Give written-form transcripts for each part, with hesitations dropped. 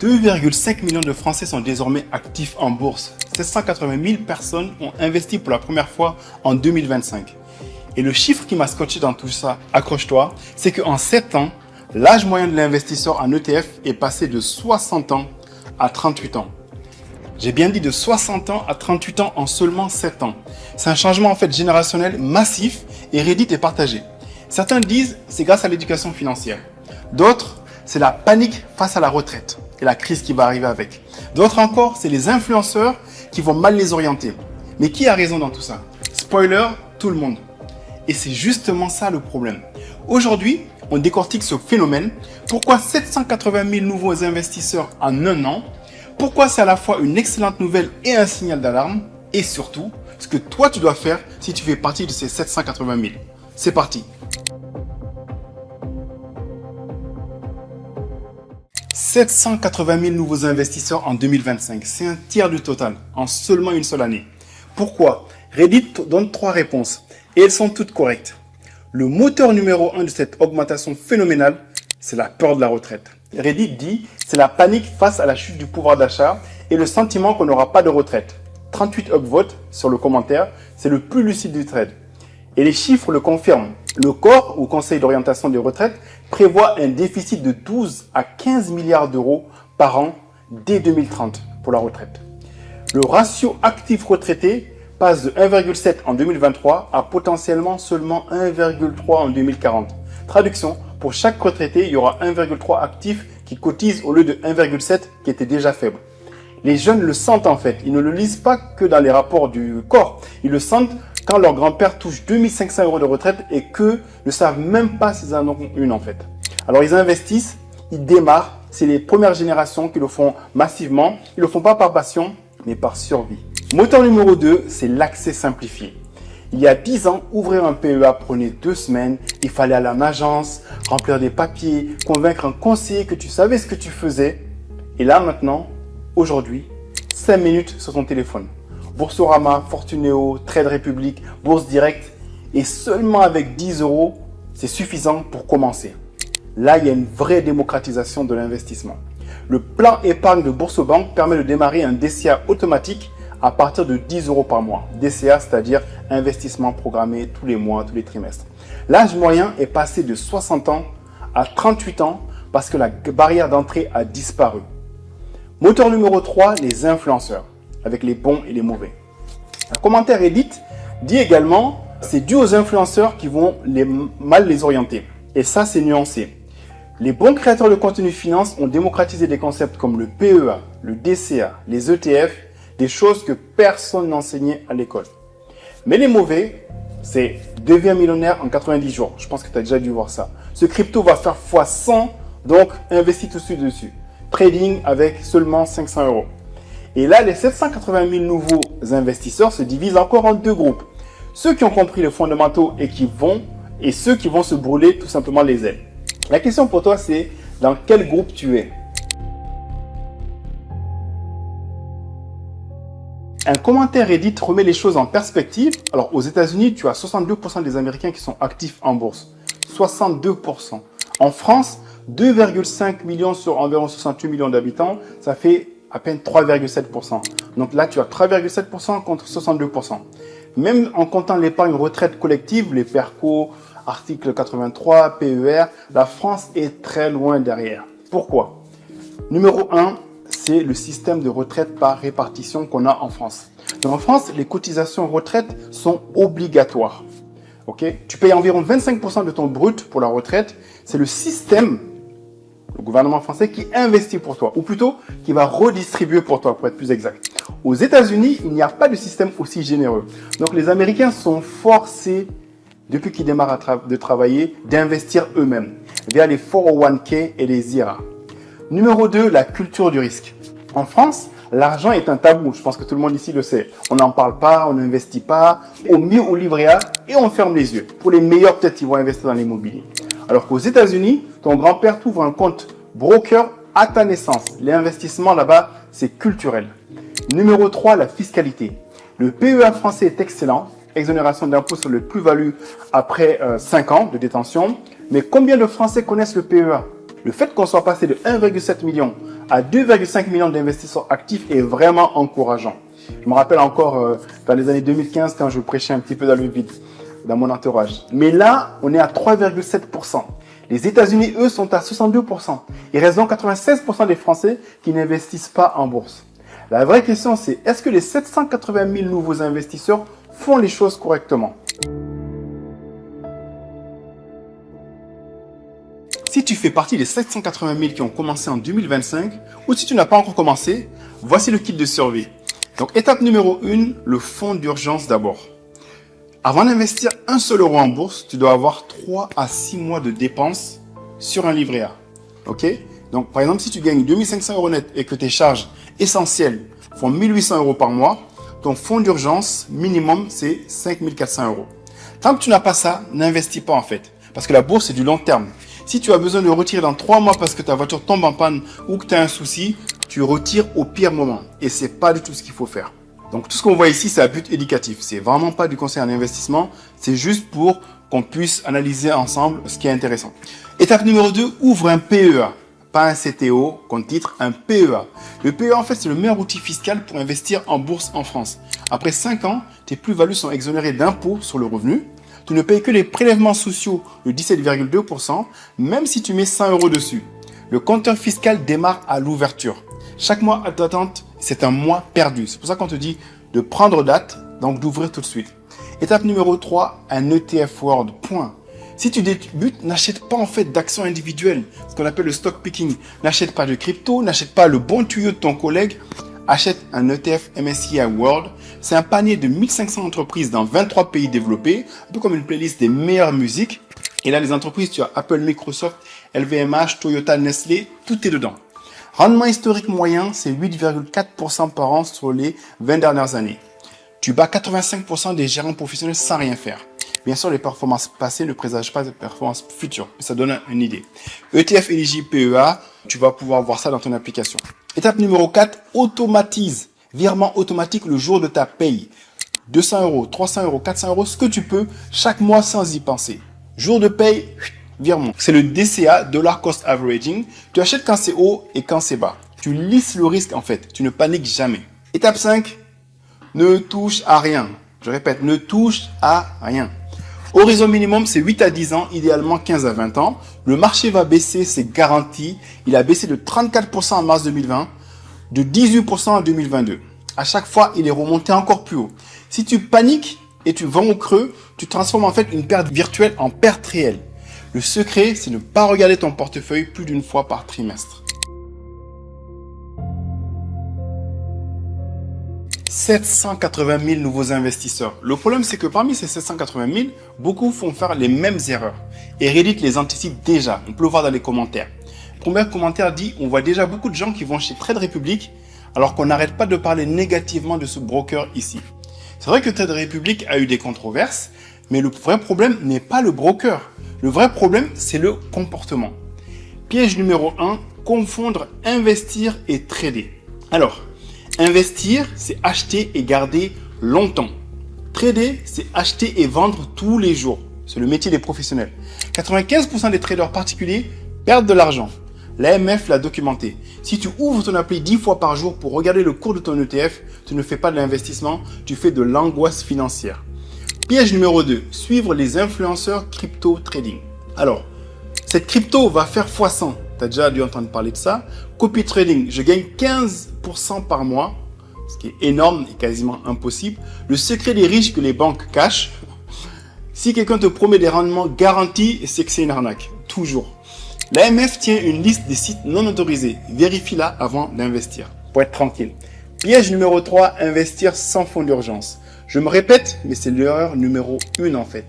2,5 millions de Français sont désormais actifs en bourse. 780 000 personnes ont investi pour la première fois en 2025. Et le chiffre qui m'a scotché dans tout ça, accroche-toi, c'est qu'en 7 ans, l'âge moyen de l'investisseur en ETF est passé de 60 ans à 38 ans. J'ai bien dit de 60 ans à 38 ans en seulement 7 ans. C'est un changement en fait générationnel massif et Reddit est partagé. Certains disent c'est grâce à l'éducation financière. D'autres, c'est la panique face à la retraite et la crise qui va arriver avec. D'autres encore, c'est les influenceurs qui vont mal les orienter. Mais qui a raison dans tout ça? Spoiler, tout le monde. Et c'est justement ça le problème. Aujourd'hui, on décortique ce phénomène. Pourquoi 780 000 nouveaux investisseurs en un an? Pourquoi c'est à la fois une excellente nouvelle et un signal d'alarme? Et surtout, ce que toi tu dois faire si tu fais partie de ces 780 000. C'est parti. 780 000 nouveaux investisseurs en 2025. C'est un tiers du total en seulement une seule année. Pourquoi? Reddit donne 3 réponses et elles sont toutes correctes. Le moteur numéro 1 de cette augmentation phénoménale, c'est la peur de la retraite. Reddit dit c'est la panique face à la chute du pouvoir d'achat et le sentiment qu'on n'aura pas de retraite. 38 upvotes sur le commentaire, c'est le plus lucide du thread. Et les chiffres le confirment. Le COR, ou Conseil d'orientation des retraites, prévoit un déficit de 12 à 15 milliards d'euros par an dès 2030 pour la retraite. Le ratio actif retraité passe de 1,7 en 2023 à potentiellement seulement 1,3 en 2040. Traduction, pour chaque retraité, il y aura 1,3 actifs qui cotisent au lieu de 1,7 qui était déjà faible. Les jeunes le sentent en fait, ils ne le lisent pas que dans les rapports du corps, ils le sentent quand leur grand-père touche 2500 € de retraite et qu'eux ne savent même pas s'ils en ont une en fait. Alors ils investissent, ils démarrent, c'est les premières générations qui le font massivement, ils ne le font pas par passion mais par survie. Moteur numéro 2, c'est l'accès simplifié. Il y a 10 ans, ouvrir un PEA prenait 2 semaines, il fallait aller en agence, remplir des papiers, convaincre un conseiller que tu savais ce que tu faisais. Et là maintenant, aujourd'hui, 5 minutes sur ton téléphone. Boursorama, Fortuneo, Trade Republic, Bourse Direct. Et seulement avec 10 €, c'est suffisant pour commencer. Là, il y a une vraie démocratisation de l'investissement. Le plan épargne de Boursobank permet de démarrer un DCA automatique à partir de 10 € par mois. DCA, c'est-à-dire investissement programmé tous les mois, tous les trimestres. L'âge moyen est passé de 60 ans à 38 ans parce que la barrière d'entrée a disparu. Moteur numéro 3, les influenceurs, avec les bons et les mauvais. Un commentaire Reddit dit également c'est dû aux influenceurs qui vont mal les orienter. Et ça, c'est nuancé. Les bons créateurs de contenu finance ont démocratisé des concepts comme le PEA, le DCA, les ETF, des choses que personne n'enseignait à l'école. Mais les mauvais, c'est deviens millionnaire en 90 jours. Je pense que tu as déjà dû voir ça. Ce crypto va faire x100, donc investis tout de suite dessus. Trading avec seulement 500 €. Et là, les 780 000 nouveaux investisseurs se divisent encore en 2 groupes. Ceux qui ont compris les fondamentaux et ceux qui vont se brûler tout simplement les ailes. La question pour toi, c'est dans quel groupe tu es? Un commentaire Reddit remet les choses en perspective. Alors, aux États-Unis, tu as 62% des Américains qui sont actifs en bourse. 62%. En France, 2,5 millions sur environ 68 millions d'habitants, ça fait à peine 3,7%. Donc là, tu as 3,7% contre 62%. Même en comptant l'épargne retraite collective, les PERCO, article 83, PER, la France est très loin derrière. Pourquoi? Numéro 1, c'est le système de retraite par répartition qu'on a en France. Donc en France, les cotisations retraite sont obligatoires. Okay? Tu payes environ 25% de ton brut pour la retraite. C'est le système, le gouvernement français, qui investit pour toi, ou plutôt qui va redistribuer pour toi, pour être plus exact. Aux États-Unis, il n'y a pas de système aussi généreux. Donc les Américains sont forcés, depuis qu'ils démarrent de travailler, d'investir eux-mêmes via les 401k et les IRA. Numéro 2, la culture du risque. En France, l'argent est un tabou. Je pense que tout le monde ici le sait. On n'en parle pas, on n'investit pas. Au mieux au livret A et on ferme les yeux. Pour les meilleurs, peut-être ils vont investir dans l'immobilier. Alors qu'aux États-Unis, ton grand-père t'ouvre un compte broker à ta naissance. L'investissement là-bas, c'est culturel. Numéro 3, la fiscalité. Le PEA français est excellent. Exonération d'impôt sur le plus-value après 5 ans de détention. Mais combien de Français connaissent le PEA? Le fait qu'on soit passé de 1,7 million à 2,5 millions d'investisseurs actifs est vraiment encourageant. Je me rappelle encore dans les années 2015 quand je prêchais un petit peu dans le vide, dans mon entourage. Mais là, on est à 3,7%. Les États-Unis, eux, sont à 62%. Il reste donc 96% des Français qui n'investissent pas en bourse. La vraie question, c'est est-ce que les 780 000 nouveaux investisseurs font les choses correctement? Si tu fais partie des 780 000 qui ont commencé en 2025, ou si tu n'as pas encore commencé, voici le kit de survie. Donc, étape numéro 1, le fonds d'urgence d'abord. Avant d'investir un seul euro en bourse, tu dois avoir 3 à 6 mois de dépenses sur un livret A. Ok? Donc, par exemple, si tu gagnes 2500 euros net et que tes charges essentielles font 1800 euros par mois, ton fonds d'urgence minimum, c'est 5400 euros. Tant que tu n'as pas ça, n'investis pas en fait. Parce que la bourse, c'est du long terme. Si tu as besoin de retirer dans 3 mois parce que ta voiture tombe en panne ou que tu as un souci, tu retires au pire moment. Et ce n'est pas du tout ce qu'il faut faire. Donc tout ce qu'on voit ici, c'est à but éducatif. C'est vraiment pas du conseil en investissement. C'est juste pour qu'on puisse analyser ensemble ce qui est intéressant. Étape numéro 2, ouvre un PEA. Pas un CTO, compte titre, un PEA. Le PEA, en fait, c'est le meilleur outil fiscal pour investir en bourse en France. Après 5 ans, tes plus-values sont exonérées d'impôts sur le revenu. Tu ne payes que les prélèvements sociaux de 17,2%, même si tu mets 100 euros dessus. Le compteur fiscal démarre à l'ouverture. Chaque mois d'attente, c'est un mois perdu. C'est pour ça qu'on te dit de prendre date, donc d'ouvrir tout de suite. Étape numéro 3, un ETF World. Point. Si tu débutes, n'achète pas en fait d'actions individuelles, ce qu'on appelle le stock picking. N'achète pas de crypto, n'achète pas le bon tuyau de ton collègue. Achète un ETF MSCI World. C'est un panier de 1500 entreprises dans 23 pays développés, un peu comme une playlist des meilleures musiques. Et là, les entreprises, tu as Apple, Microsoft, LVMH, Toyota, Nestlé, tout est dedans. Rendement historique moyen, c'est 8,4% par an sur les 20 dernières années. Tu bats 85% des gérants professionnels sans rien faire. Bien sûr, les performances passées ne présagent pas de performances futures, mais ça donne une idée. ETF éligible PEA, tu vas pouvoir voir ça dans ton application. Étape numéro 4, automatise. Virement automatique le jour de ta paye. 200 euros, 300 euros, 400 euros, ce que tu peux, chaque mois sans y penser. Jour de paye, virement. C'est le DCA, Dollar Cost Averaging. Tu achètes quand c'est haut et quand c'est bas. Tu lisses le risque en fait. Tu ne paniques jamais. Étape 5, ne touche à rien. Je répète, ne touche à rien. Horizon minimum, c'est 8 à 10 ans, idéalement 15 à 20 ans. Le marché va baisser, c'est garanti. Il a baissé de 34% en mars 2020, de 18% en 2022. À chaque fois, il est remonté encore plus haut. Si tu paniques et tu vends au creux, tu transformes en fait une perte virtuelle en perte réelle. Le secret, c'est de ne pas regarder ton portefeuille plus d'une fois par trimestre. 780 000 nouveaux investisseurs. Le problème, c'est que parmi ces 780 000, beaucoup font faire les mêmes erreurs. Et Reddit les anticipe déjà. On peut le voir dans les commentaires. Le premier commentaire dit, on voit déjà beaucoup de gens qui vont chez Trade Republic, alors qu'on n'arrête pas de parler négativement de ce broker ici. C'est vrai que Trade Republic a eu des controverses, mais le vrai problème n'est pas le broker. Le vrai problème, c'est le comportement. Piège numéro 1, confondre investir et trader. Alors, investir, c'est acheter et garder longtemps. Trader, c'est acheter et vendre tous les jours. C'est le métier des professionnels. 95% des traders particuliers perdent de l'argent. L'AMF l'a documenté. Si tu ouvres ton appli 10 fois par jour pour regarder le cours de ton ETF, tu ne fais pas de l'investissement, tu fais de l'angoisse financière. Piège numéro 2, suivre les influenceurs crypto trading. Alors, cette crypto va faire x100. Tu as déjà dû entendre parler de ça. Copy trading, je gagne 15% par mois, ce qui est énorme et quasiment impossible. Le secret des riches que les banques cachent. Si quelqu'un te promet des rendements garantis, c'est que c'est une arnaque. Toujours. L'AMF tient une liste des sites non autorisés. Vérifie-la avant d'investir, pour être tranquille. Piège numéro 3, investir sans fonds d'urgence. Je me répète, mais c'est l'erreur numéro 1 en fait.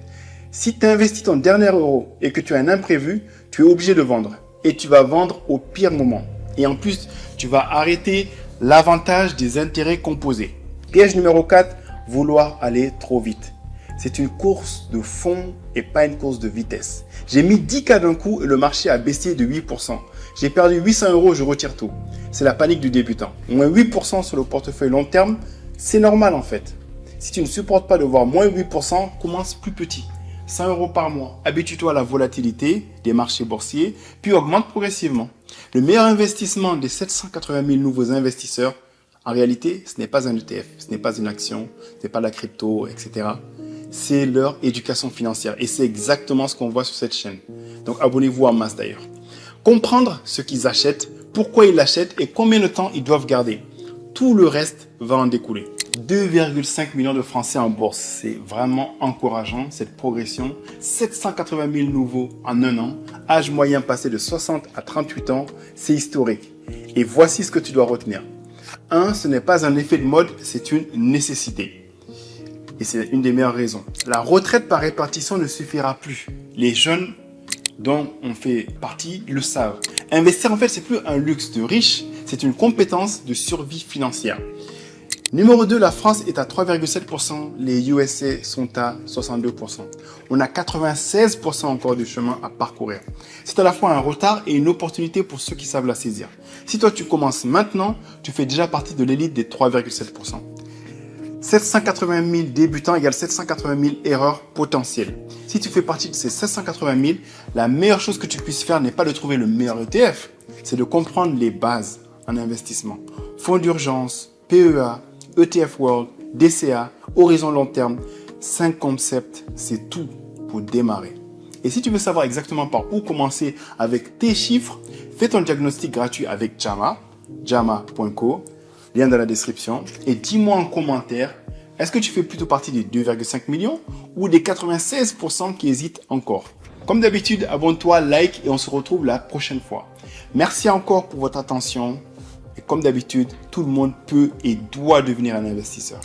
Si tu investis ton dernier euro et que tu as un imprévu, tu es obligé de vendre. Et tu vas vendre au pire moment. Et en plus, tu vas arrêter l'avantage des intérêts composés. Piège numéro 4, vouloir aller trop vite. C'est une course de fond et pas une course de vitesse. J'ai mis 10 cas d'un coup et le marché a baissé de 8%. J'ai perdu 800 euros, je retire tout. C'est la panique du débutant. Moins 8% sur le portefeuille long terme, c'est normal en fait. Si tu ne supportes pas de voir moins 8%, commence plus petit. 100 euros par mois. Habitue-toi à la volatilité des marchés boursiers, puis augmente progressivement. Le meilleur investissement des 780 000 nouveaux investisseurs, en réalité, ce n'est pas un ETF, ce n'est pas une action, ce n'est pas la crypto, etc. C'est leur éducation financière. Et c'est exactement ce qu'on voit sur cette chaîne. Donc abonnez-vous en masse d'ailleurs. Comprendre ce qu'ils achètent, pourquoi ils l'achètent et combien de temps ils doivent garder. Tout le reste va en découler. 2,5 millions de Français en bourse. C'est vraiment encourageant, cette progression. 780 000 nouveaux en un an. Âge moyen passé de 60 à 38 ans. C'est historique. Et voici ce que tu dois retenir. 1. Ce n'est pas un effet de mode, c'est une nécessité. Et c'est une des meilleures raisons. La retraite par répartition ne suffira plus. Les jeunes dont on fait partie le savent. Investir, en fait, c'est plus un luxe de riche, c'est une compétence de survie financière. Numéro 2, la France est à 3,7%, les USA sont à 62%. On a 96% encore du chemin à parcourir. C'est à la fois un retard et une opportunité pour ceux qui savent la saisir. Si toi tu commences maintenant, tu fais déjà partie de l'élite des 3,7%. 780 000 débutants égale 780 000 erreurs potentielles. Si tu fais partie de ces 780 000, la meilleure chose que tu puisses faire n'est pas de trouver le meilleur ETF, c'est de comprendre les bases en investissement. Fonds d'urgence, PEA, ETF World, DCA, Horizon long terme, 5 concepts, c'est tout pour démarrer. Et si tu veux savoir exactement par où commencer avec tes chiffres, fais ton diagnostic gratuit avec Jama, jama.co, lien dans la description, et dis-moi en commentaire, est-ce que tu fais plutôt partie des 2,5 millions ou des 96% qui hésitent encore? Comme d'habitude, abonne-toi, like et on se retrouve la prochaine fois. Merci encore pour votre attention. Et comme d'habitude, tout le monde peut et doit devenir un investisseur.